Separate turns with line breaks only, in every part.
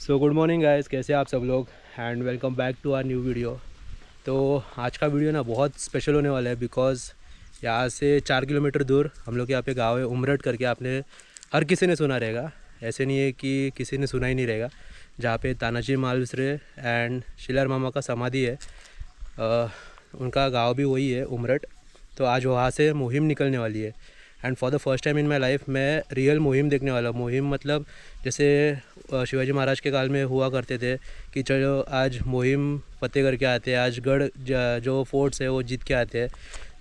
So good morning guys, कैसे आप सब लोग and welcome back to our new video. तो आज का वीडियो ना बहुत स्पेशल होने वाला है बिकॉज़ यहाँ से 4 किलोमीटर दूर हम लोग यहाँ पे गाँव है उमरठ करके। आपने हर किसी ने सुना रहेगा, ऐसे नहीं है कि किसी ने सुना ही नहीं रहेगा। जहाँ पे तानाजी मालुसरे एंड शिलार मामा का समाधि है, उनका गाँव भी वही है उमरठ। तो आज वहाँ से मुहिम निकलने वाली है end for the first time in my life मैं रियल मुहिम देखने वाला हूँ। मुहिम मतलब जैसे शिवाजी महाराज के काल में हुआ करते थे कि चलो आज मुहिम फतेह करके आते हैं, आज गढ़ जो फोर्ट्स है वो जीत के आते हैं।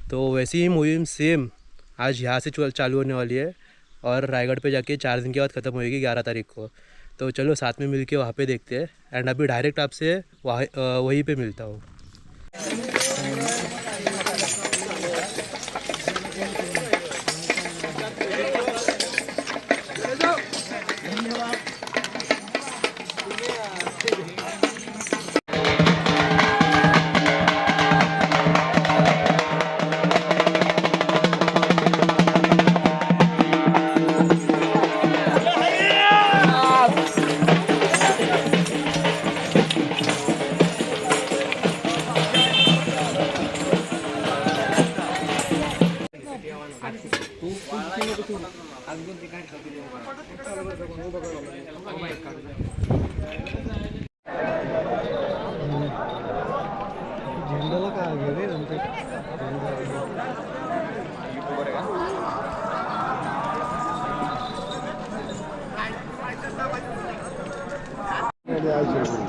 तो वैसी ही मुहिम सेम आज यहाँ से चालू होने वाली है और रायगढ़ पे जाके 4 दिन के बाद ख़त्म होएगी 11 तारीख को। तो चलो साथ में मिलके वहाँ पे देखते हैं एंड अभी डायरेक्ट आपसे वहीं पे मिलता हूँ।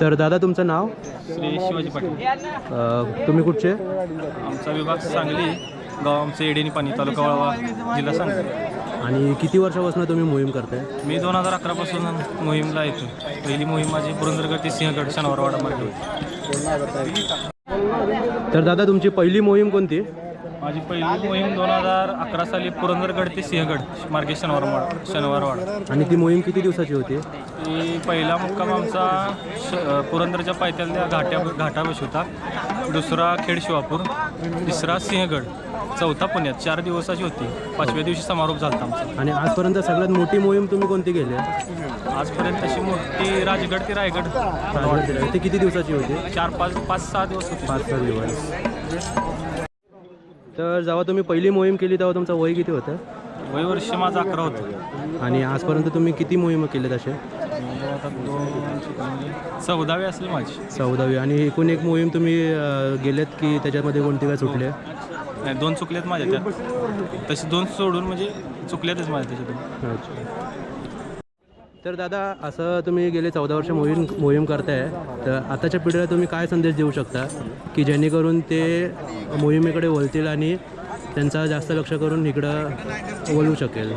तर दादा तुमचं नाव?
श्री शिवाजी पाटील।
तुम्ही कुठचे?
आमचा विभाग सांगली, गाव आमचं एडेनी पाणी, तालुका वाळवा, जिल्हा सांगली।
आणि किती वर्षापासून तुम्ही मोहीम करताय?
मी 2011 पासून मोहीमला येतो। पहिली मोहीम माझी पुरंदरगड ते सिंहगड शनिवारवाडा मार्गे होती।
तर दादा तुमची पहिली मोहीम कोणती?
माझी पहिली मोहीम 2011 साली पुरंदरगड ते सिंहगड मार्गे शनिवारवाडा।
आणि ती मोहीम किती दिवसाची होती?
ती पहिला मुक्काम आमचा पुरंदरच्या पायथ्याला घाटापाशी होता, दुसरा खेड शिवापूर, तिसरा सिंहगड, चौथा पुण्यात। 4 दिवसाची होती। 5व्या दिवशी समारोप झाला आमचा।
आणि आजपर्यंत सगळ्यात मोठी मोहीम तुम्ही कोणती केली?
आजपर्यंत अशी मोठी राजगड ते रायगड।
ती किती दिवसाची होती?
5-6 दिवस होते।
5-6 दिवस। तर जेव्हा तुम्ही पहिली मोहीम केली तेव्हा तुमचं वय किती होतं?
वय वर्ष माझं 11 होतं।
आणि आजपर्यंत तुम्ही किती मोहीम केले तसे?
14वी असेल माझी।
14वी। आणि एकूण एक मोहीम तुम्ही गेलेत की त्याच्यामध्ये कोणते काय सुटले?
नाही, 2 चुकलेत माझ्या त्यात। तसे 2 सोडून म्हणजे चुकलेतच माझ्या त्याच्यातून।
अच्छा। तर दादा असं तुम्ही गेले 14 वर्ष मोहीम करताय, तर आताच्या पिढीला तुम्ही काय संदेश देऊ शकता की जेणेकरून ते मोहिमेकडे वळतील आणि त्यांचा जास्त लक्ष करून इकडं वळू शकेल?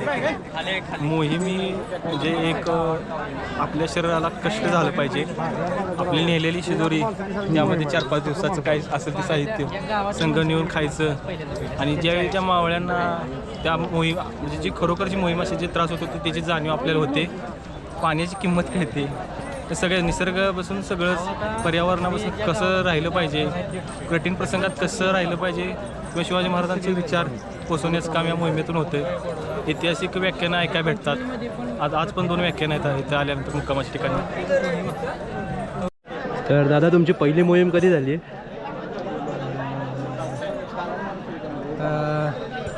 मोहिमी म्हणजे एक आपल्या शरीराला कष्ट झालं पाहिजे। आपली नेलेली शिजोरी, त्यामध्ये 4-5 दिवसाचं काय असेल ते साहित्य संघ नेऊन खायचं। आणि ज्यावेळी त्या मावळ्यांना त्या मोहीम म्हणजे जी खरोखरची मोहीम अशी जे त्रास होत होते त्याची जाणीव आपल्याला होते, पाण्याची किंमत कळते। ते सगळं निसर्गापासून सगळंच पर्यावरणापासून कसं राहिलं पाहिजे, कठीण प्रसंगात कसं राहिलं पाहिजे किंवा शिवाजी महाराजांचे विचार पोचवण्याचं काम या मोहिमेतून होतं। ऐतिहासिक व्याख्यानं ऐकायला भेटतात। आज पण 2 व्याख्यानं आहेत इथं आल्यानंतर मुक्कामाच्या ठिकाणी।
तर दादा तुमची पहिली मोहीम कधी झाली?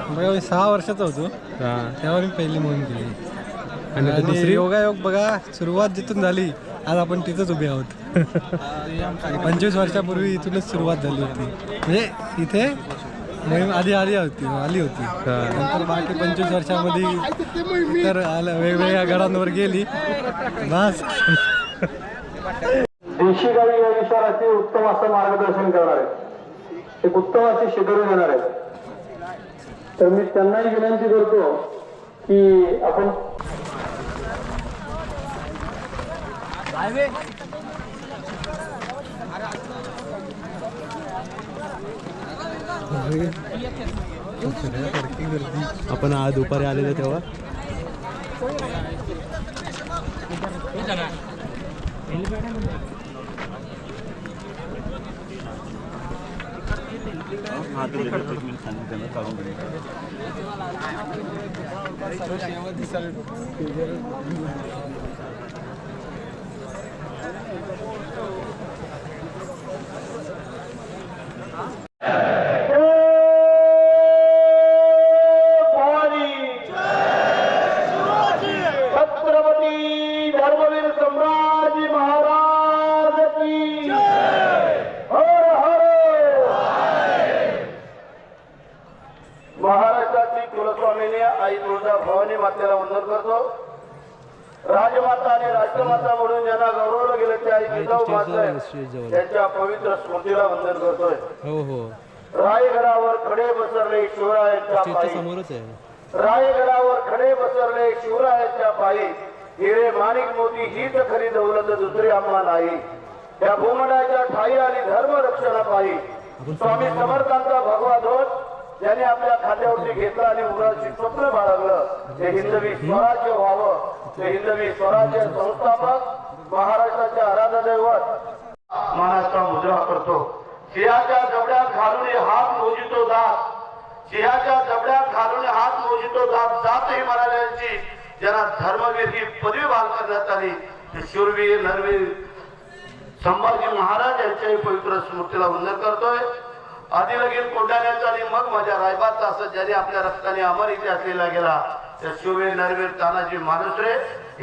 बघा 6 वर्षाचा होतो तेव्हा मी पहिली मोहीम केली। आणि योगायोग बघा, सुरुवात जिथून झाली आज आपण तिथंच उभे आहोत। 25 वर्षापूर्वी इथूनच सुरुवात झाली होती। म्हणजे इथे मोहीम आली होती। नंतर बाकी 25 वर्षामध्ये तर वेगवेगळ्या गडांवर गेली बस।
देशी गावी या विचाराचे उत्तम असं मार्गदर्शन करणार आहेत, एक उत्तम असे शिबिर देणार आहेत। तर मी त्यांनाही विनंती करतो की आपण
आपण आज दुपारी आलेलो तेव्हा
धर्मवीर सम्राजी महाराज की हर हर महाराष्ट्राची कुलस्वामिनी आई तुळजा भवानी मातेला वंदन करतो. राजमाता आणि राष्ट्रमाता म्हणून ज्यांना गौरवलं गेलं त्या आई जिजाऊ माता त्यांच्या पवित्र स्मृतीला वंदन करतोय.
हो हो
रायगडावर खडे बसरले शिवरायांच्या पायी.
समोरच आहे.
रायगडावर खडे बसरले शिवरायांच्या पायी. हिरे माणिक मोती हीच खरी दौलत दुसरी आम्हा नाही. त्या भूमंडळाच्या ठाई आणि धर्मरक्षणा पायी स्वामी समर्थांचा भगवा ध्वज ज्यांनी आपल्या खात्यावरती घेतला आणि मुलाची स्वप्न बाळगलं ते हिंदवी स्वराज्य व्हावं. ते हिंदवी स्वराज्य संस्थापक महाराष्ट्राचे आराध्य दैवत मानाचा मुद्रा करतो. सिंहाच्या जबड्यात घालून हात मोजितो दात. सिंहाच्या जबड्यात घालून हात मोजितो दात. जातही महाराजांची ज्यांना धर्मवीर ही पदवी बहाल करण्यात आली ते शूरवीर नरवीर संभाजी महाराज यांच्याही पवित्र स्मृतीला वंदन करतोय. आधी लगीन कोंढाण्याचा आणि मग माझ्या रायबाचा असं ज्याने आपल्या रक्ताने अमर इतिहास लिहिला गेला त्या शूरवीर नरवीर तानाजी मालुसरे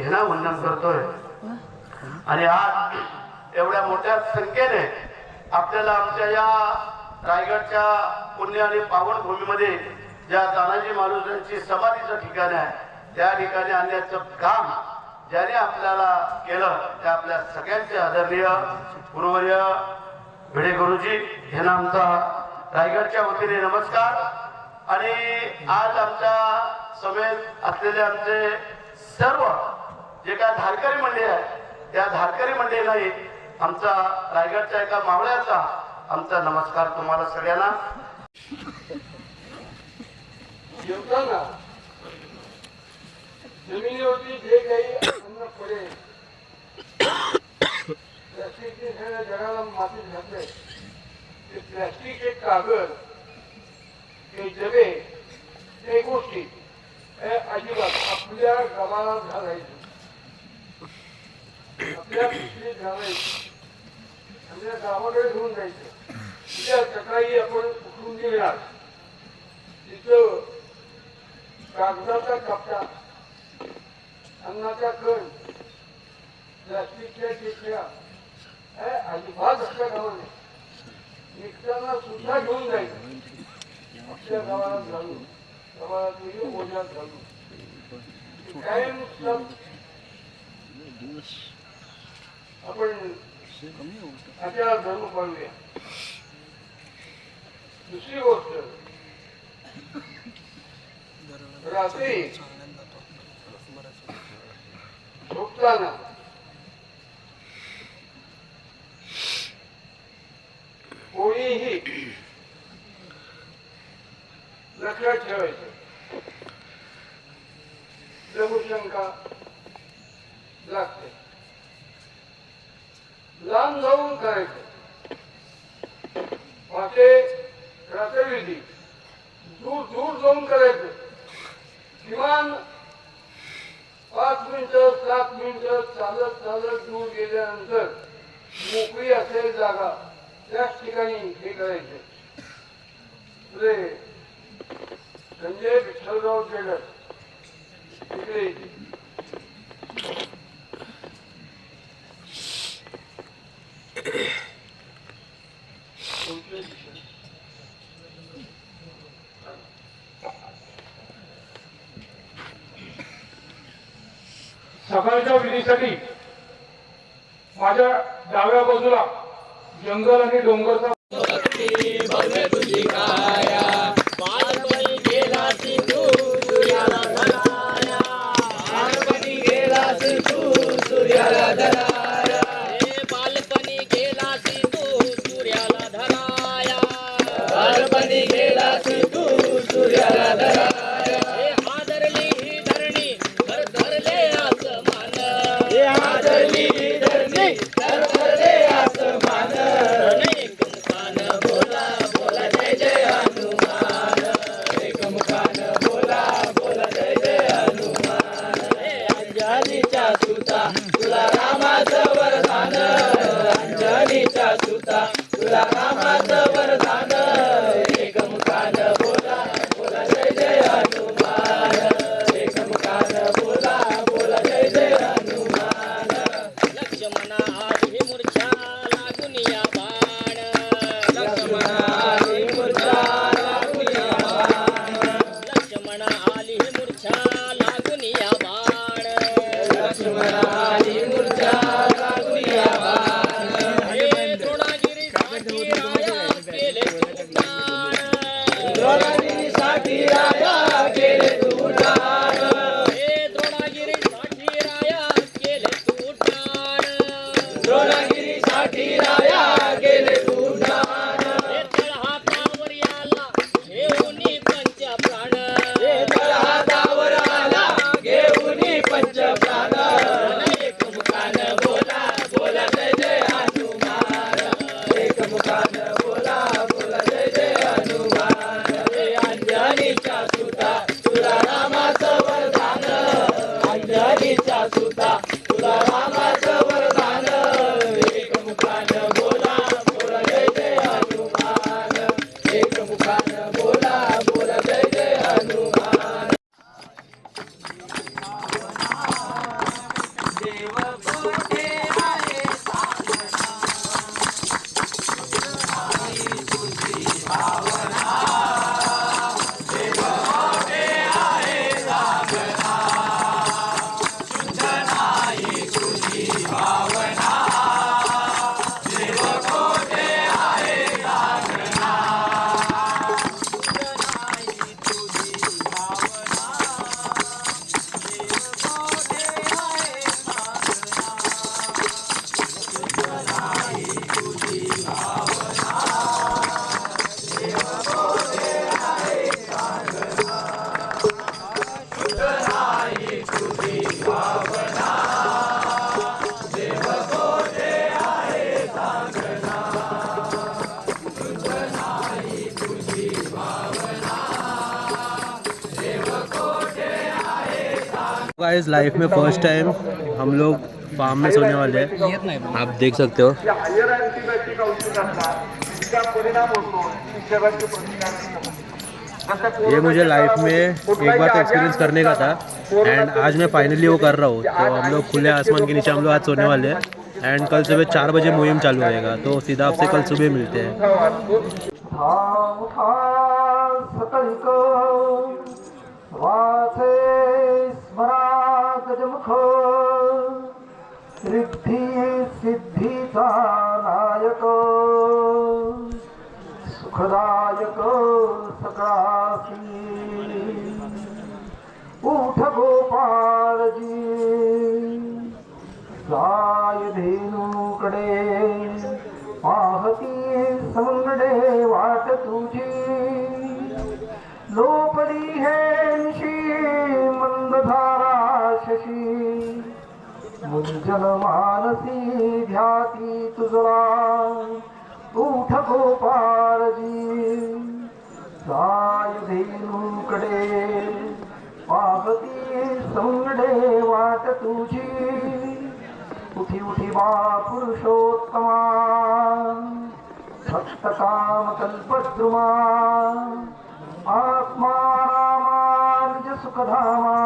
यांना वंदन करतोय. आणि आज एवढ्या मोठ्या संख्येने आपल्याला आमच्या या रायगडच्या पुण्य आणि पावन भूमीमध्ये ज्या तानाजी मालुसरेंची समाधीचं ठिकाण आहे त्या ठिकाणी आणण्याचं काम ज्याने आपल्याला केलं त्या आपल्या सगळ्यांचे आदरणीय गुरुवर्य भिडे गुरुजी यांना आमचा रायगडच्या वतीने नमस्कार. आणि आज आमच्या समेत असलेले आमचे सर्व जे काय धारकरी मंडळी आहे त्या धारकरी मंडळीलाही आमचा रायगडच्या एका मावळ्याचा आमचा नमस्कार तुम्हाला सगळ्यांना. जेवताना जमिनीवरती जे काही अन्न पडेल प्लॅस्टिकचे सगळ्या जगाला मातीत घातले ते प्लॅस्टिकचे कागद ते डबे ते गोष्टी हे अजिबात आपल्या गबाळात घालायचे. आपल्या पिशवीत घालायचे. आपल्या गावाकडे घेऊन जायचं. उद्या सकाळी आपण उठून गेल्यास तिथं कागदाचा कपडा अन्नाचा कण प्लास्टिकच्या शिशा अजिबात आपल्या गावाने निघताना सुद्धा घेऊन जायचं. आपल्या गावात घालून गावात ओझ्यात घालून कायम आपण आपल्याला धर्म पाळूया. दुसरी गोष्ट रात्री झोपताना कोणीही लक्षात ठेवायचं लघुशंका लागते. लांब जाऊन करायचं. वाटे रात्रविधी दूर दूर जाऊन करायचं. किमान 5 मिनिटं 7 मिनिटं चालत चालत दूर गेल्यानंतर मोकळी असेल जागा त्याच ठिकाणी हे करायचे. संजय विठ्ठलराव टेलर तिकडे
सकाळच्या विधीसाठी माझ्या डाव्या बाजूला जंगल आणि डोंगरचा
तुला रामाचा
गाइस लाइफ में फर्स्ट टाइम हम लोग फार्म में सोने वाले हैं, आप देख सकते हो।
हायर अँटीबायोटिक औषध असतात तिचा परिणाम होतो शरीराची प्रतिकारक
ये मुझे लाइफ में एक बार तो एक्सपीरियंस करने का था एंड आज मैं फाइनली वो कर रहा हूँ। तो हम लोग खुले आसमान के नीचे हम लोग आज सोने वाले हैं एंड कल सुबह 4 बजे मुहिम चालू होएगा, तो सीधा आपसे कल सुबह मिलते हैं।
सकलिक वाचे स्मरा गजमुख रिद्धी सिद्धीचा नायक सुखदायक सकळासी उठ गोपाळजी जाय धेनुकडे पाहती समंगडे वाट तुझी लोपली हे निशी मंदधारा शशी मुंजन मानसी ध्याती तुझला उठ गोपाळजी जाय धेनुकडे पाहती समंगडे वाट तुझी उठी उठी बा पुरुषोत्तमा भक्त काम कल्पद्रुमा आत्मा रामानुज सुखधामा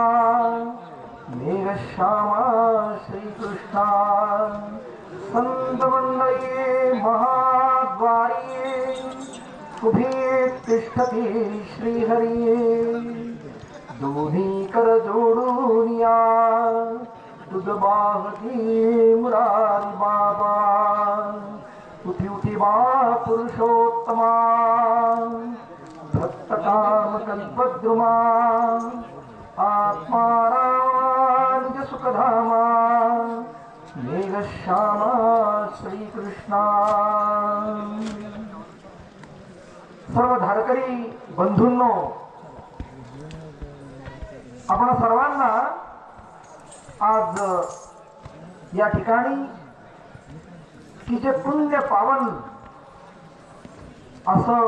मेघश्यामा श्रीकृष्णा संत मंडळी महाद्वारी उभी तिष्ठती श्रीहरी दोन्ही कर जोडून या तुझ बाहती मुरारी बाबा उठी उठी बा पुरुषोत्तमा भक्त काम कल्पद्रुमा आत्मा रामानुज सुखधामा मेघश्यामा श्रीकृष्णा। सर्व धारकरी बंधूंनो, आपण सर्वांना आज या ठिकाणी की जे पुण्य पावन असं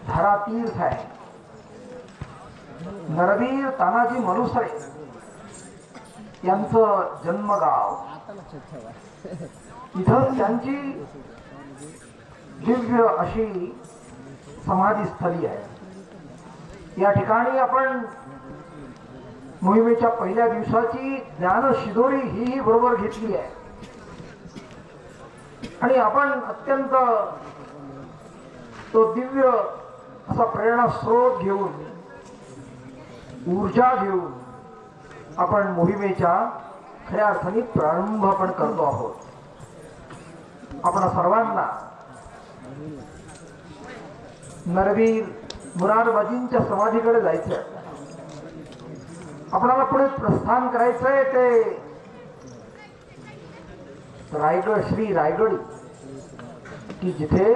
धरातीर्थ आहे, नरवीर तानाजी मलुसरे यांचं जन्मगाव, इथं त्यांची दिव्य अशी समाधीस्थळी आहे। या ठिकाणी आपण मोहिमेच्या पहिल्या दिवसाची ज्ञान शिदोरी ही बरोबर घेतली आहे आणि आपण अत्यंत तो दिव्य असा प्रेरणा स्रोत घेऊन ऊर्जा घेऊन आपण मोहिमेच्या खऱ्या अर्थाने प्रारंभ आपण करतो आहोत। आपण सर्वांना नरवीर मुरारबाजींच्या समाधीकडे जायचं आहे। आपल्याला पुढे प्रस्थान करायचंय ते रायगड, श्री रायगड, की जिथे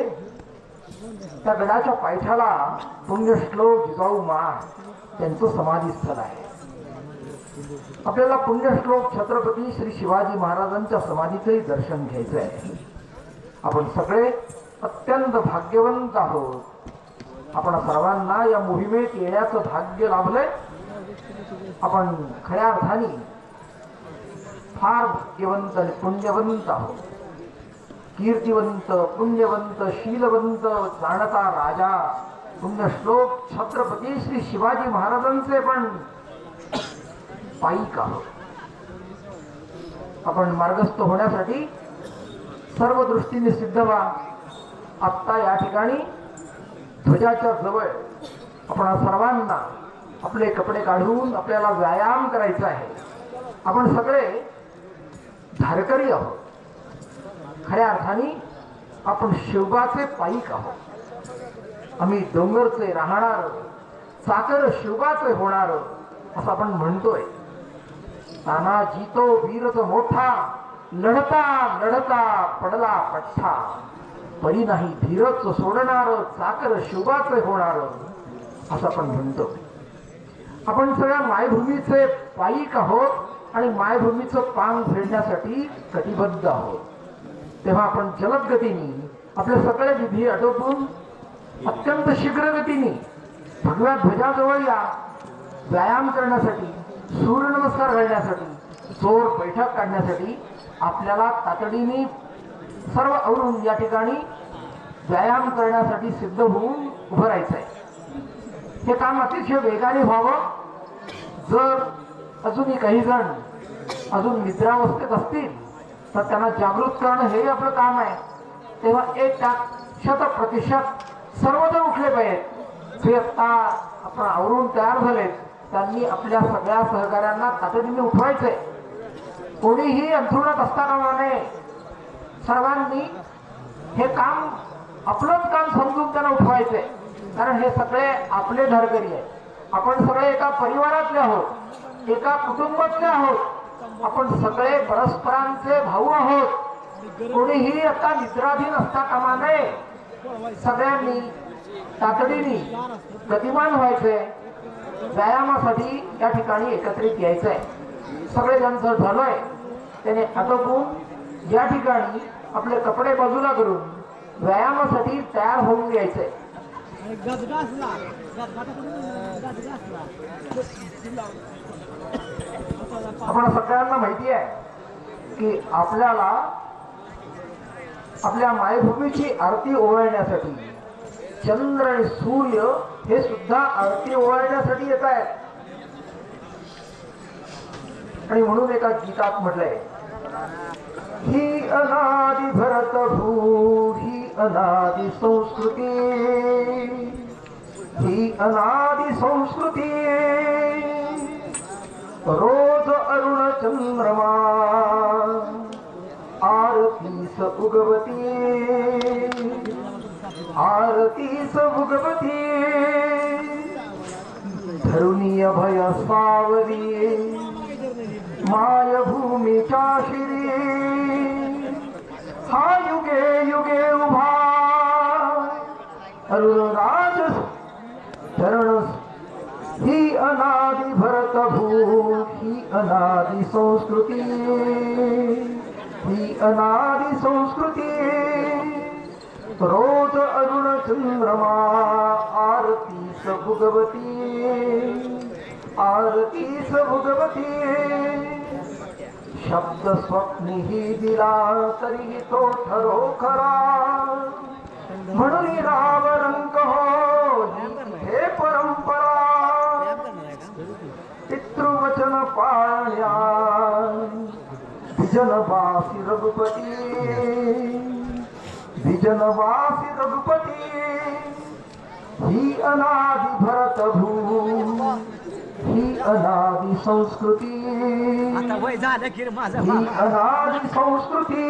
त्या गडाच्या पायथ्याला पुण्यश्लोक जिजाऊ मा त्यांचं समाधीस्थळ आहे। आपल्याला पुण्यश्लोक छत्रपती श्री शिवाजी महाराजांच्या समाधीचंही दर्शन घ्यायचं आहे। आपण सगळे अत्यंत भाग्यवंत आहोत। आपण सर्वांना या मोहिमेत येण्याचं भाग्य लाभलंय। आपण खऱ्या अर्थाने फार भाग्यवंत आणि पुण्यवंत आहोत। कीर्तिवंत, पुण्यवंत, शीलवंत, जाणता राजा पुण्यश्लोक छत्रपती श्री शिवाजी महाराजांचे पण पाईक आहोत। आपण मार्गस्थ होण्यासाठी सर्व दृष्टीने सिद्ध व्हा। आत्ता या ठिकाणी ध्वजाच्या जवळ आपण सर्वांना आपले कपडे काढून आपल्याला व्यायाम करायचा आहे। आपण सगळे धारकरी आहोत। खऱ्या अर्थाने आपण शिवबाचे पाईक आहोत। आम्ही डोंगरचे राहणार, चाकर शिवबाचे होणार असं आपण म्हणतोय। तानाजी तो वीरच मोठा, लढता लढता पडला पठ्ठा, परी नाही धीरच सोडणार, चाकर शिवबाचे होणार असं आपण म्हणतो। आपण सगळ्या मायभूमीचे पाईक आहोत आणि मायभूमीचं पांग फेडण्यासाठी कटिबद्ध आहोत। तेव्हा आपण जलद गतीने आपले सगळे विधी आटोपून अत्यंत शीघ्र गतीने भगव्या ध्वजाजवळ या व्यायाम करण्यासाठी
सूर्यनमस्कार घालण्यासाठी, जोर बैठक काढण्यासाठी आपल्याला तातडीने सर्व आवरून या ठिकाणी व्यायाम करण्यासाठी सिद्ध होऊन उभं राहायचं आहे. हे काम अतिशय वेगाने व्हावं. जर अजूनही काही जण अजून निद्रावस्थेत असतील तर त्यांना जागृत करणं हे आपलं काम आहे. तेव्हा 100% सर्वजण उठले पाहिजेत. जे आता आपण आवरून तयार झालेत त्यांनी आपल्या सगळ्या सहकाऱ्यांना तातडीने उठवायचंय. कोणीही अंथरुणात असता कामा नये. सर्वांनी हे काम आपलंच काम समजून त्यांना उठवायचंय. कारण हे सगळे आपले धारकरी आहे. आपण सगळे एका परिवारातले आहोत, एका कुटुंबातले आहोत. आपण सगळे परस्परांचे भाऊ आहोत. कोणीही आता निद्राधीन असता कामा नये. सगळ्यांनी तातडीने गतिमान व्हायचंय. व्यायामासाठी या ठिकाणी एकत्रित यायचंय. सगळेजण जर झालोय त्याने आटोपून या ठिकाणी आपले कपडे बाजूला करून व्यायामासाठी तयार होऊन यायचंय. आपण सगळ्यांना माहिती आहे की आपल्याला आपल्या मायभूमीची आरती ओवाळण्यासाठी चंद्र आणि सूर्य हे सुद्धा आरती ओवाळण्यासाठी येत आहेत. आणि म्हणून एका गीतात म्हटलंय, ही अनादि भरतभू, ही अनादि संस्कृती, ही अनादि संस्कृती. रोज अरुण चंद्रमा आरतीस उगवती, आरतीस उगवती. धरुणीय भय सावरी माय भूमीच्या शिरी. हा युगे युगे उभा अरुणराज चरण. ही अनादि भरतभू, ही अनादि संस्कृती, ही अनादि संस्कृती. रोज अरुण चंद्रमा आरतीस भुगवती, आरतीस भुगवती. शब्द स्वप्नीही दिला तरी तो ठरो खरा. म्हणून रावरंक हो हे परंपरा. पितृवचन पाळण्या भिजनवासी रघुपती, भिजनवासी रघुपती. ही अनादि भरतभू, ही अनादि संस्कृती, ही अनादि संस्कृती.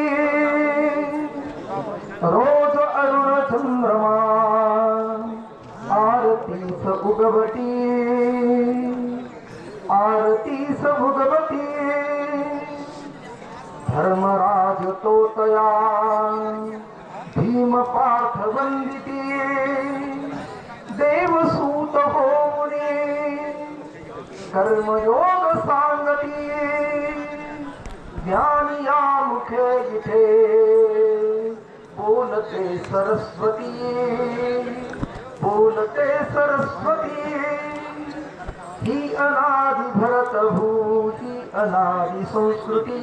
रोज अरुण चंद्रमा आरतीस उगवती, आरतीस भुगवती. धर्मराज तोतया भीम पार्थ वंदिती. देवसूत होऊनी कर्मयोग सांगती. ज्ञान या मुखे जिथे बोलते सरस्वती, बोलते सरस्वती. ही अनादि भरतभू, ही अनादि संस्कृती,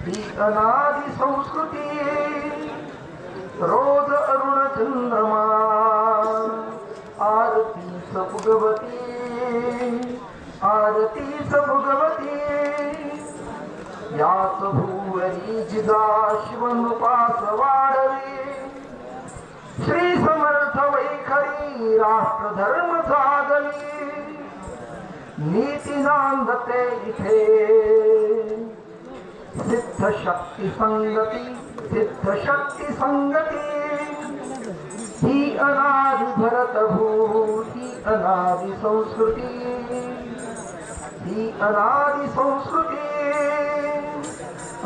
ही अनादि संस्कृती. रोज अरुण चंद्रमा आरतीस भुगवती, आरतीस भुगवती. याच भूवरी जिजा शिवनृपास वाढवी. श्री समर्थ वैखरी राष्ट्र धर्म जागली. नीती नांदते इथे सिद्ध शक्ती संगती, सिद्ध शक्ती संगती. ही अनादि भरतभू, ही अनादि संस्कृती, ही अनादि संस्कृती.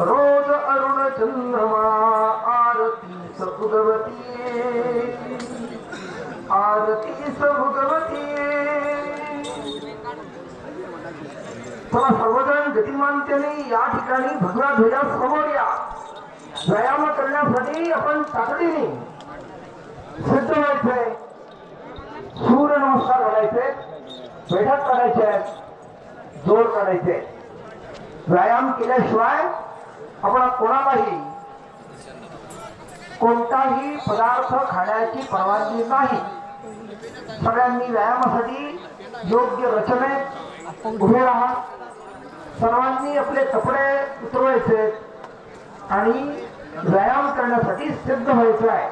रोज अरुण चंद्रमा आरतीस उगवती, आरतीस भुगवती. चला सर्वजण गतिमानतेने या ठिकाणी भगवा ध्वजा समोर या. व्यायाम करण्यासाठी आपण तातडीने सिद्ध व्हायचंय. सूर्य नमस्कार घालायचे, बैठक करायचे. जोर काढायचे. व्यायाम केल्याशिवाय आपण कोणालाही कोणताही पदार्थ खाण्याची परवानगी नाही. सगळ्यांनी व्यायामासाठी योग्य रचनेत उभे राहा. सर्वांनी आपले कपडे उतरवायचे आणि व्यायाम करण्यासाठी सिद्ध व्हायचं आहे.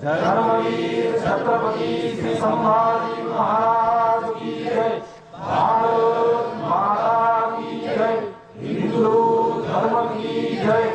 धर्मवीर छत्रपती श्री संभाजी महाराज की जय. भारत माता की जय. हिंदू धर्म की जय.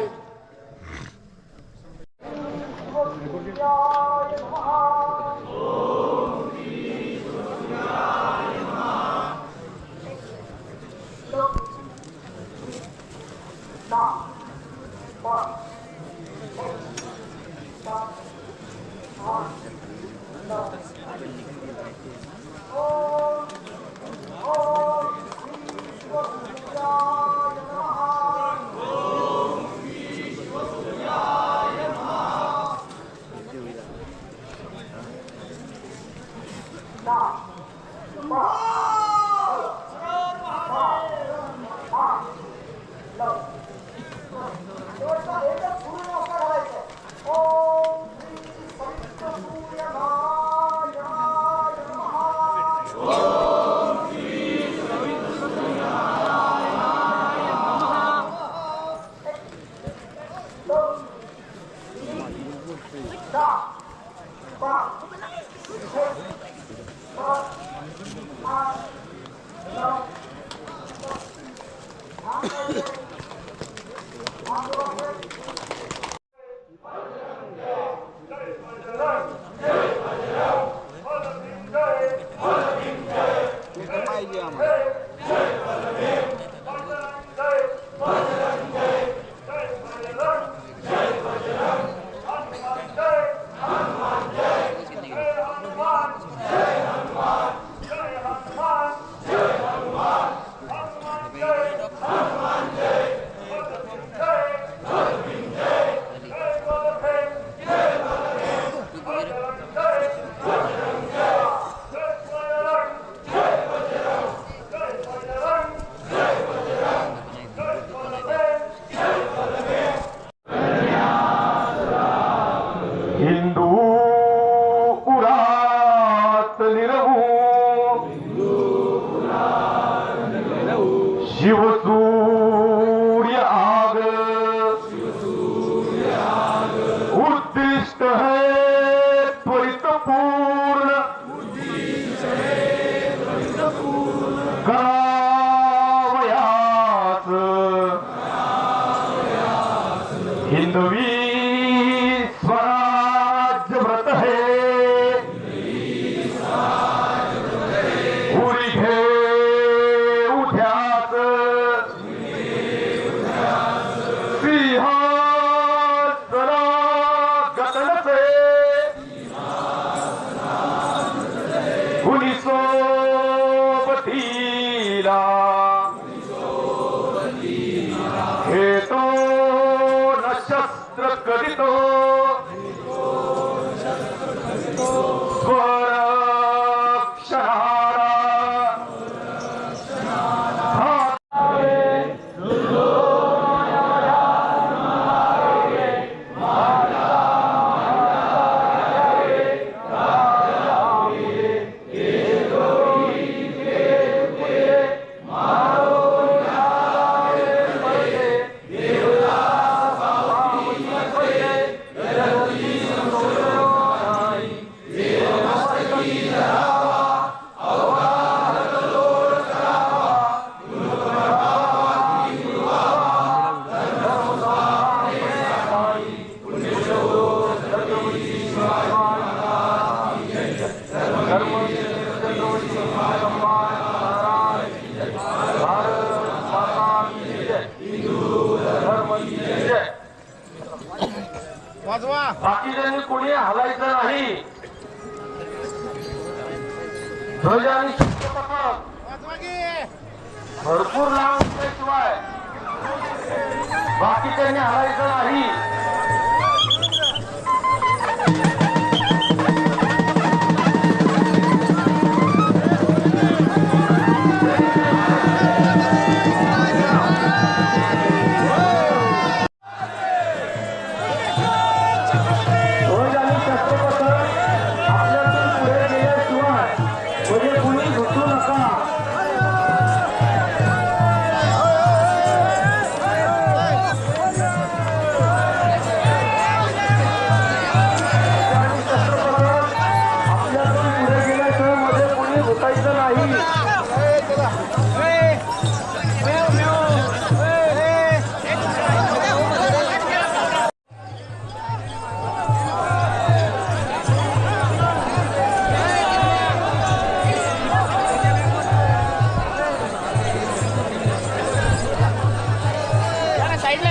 शिवसूर्य आग उद्दिष्ट है त्वरित पूर्ण करावयास हिंदवी स्वराज्य व्रत है हेतो न शस्त्र करितो
बाकीच्यांनी कोणी हलायचं नाही. ध्वज आणि शस्त्रपथक भरपूर लांब असल्याशिवाय बाकीच्यांनी हलायचं नाही. ध्वज आणि शस्त्रपथक आपल्यातून पुढे गेल्याशिवाय म्हणजे कुणी घुसू नका. आपल्यातून पुढे गेल्याशिवाय मध्ये कुणी घुसायचं नाही.
साईडला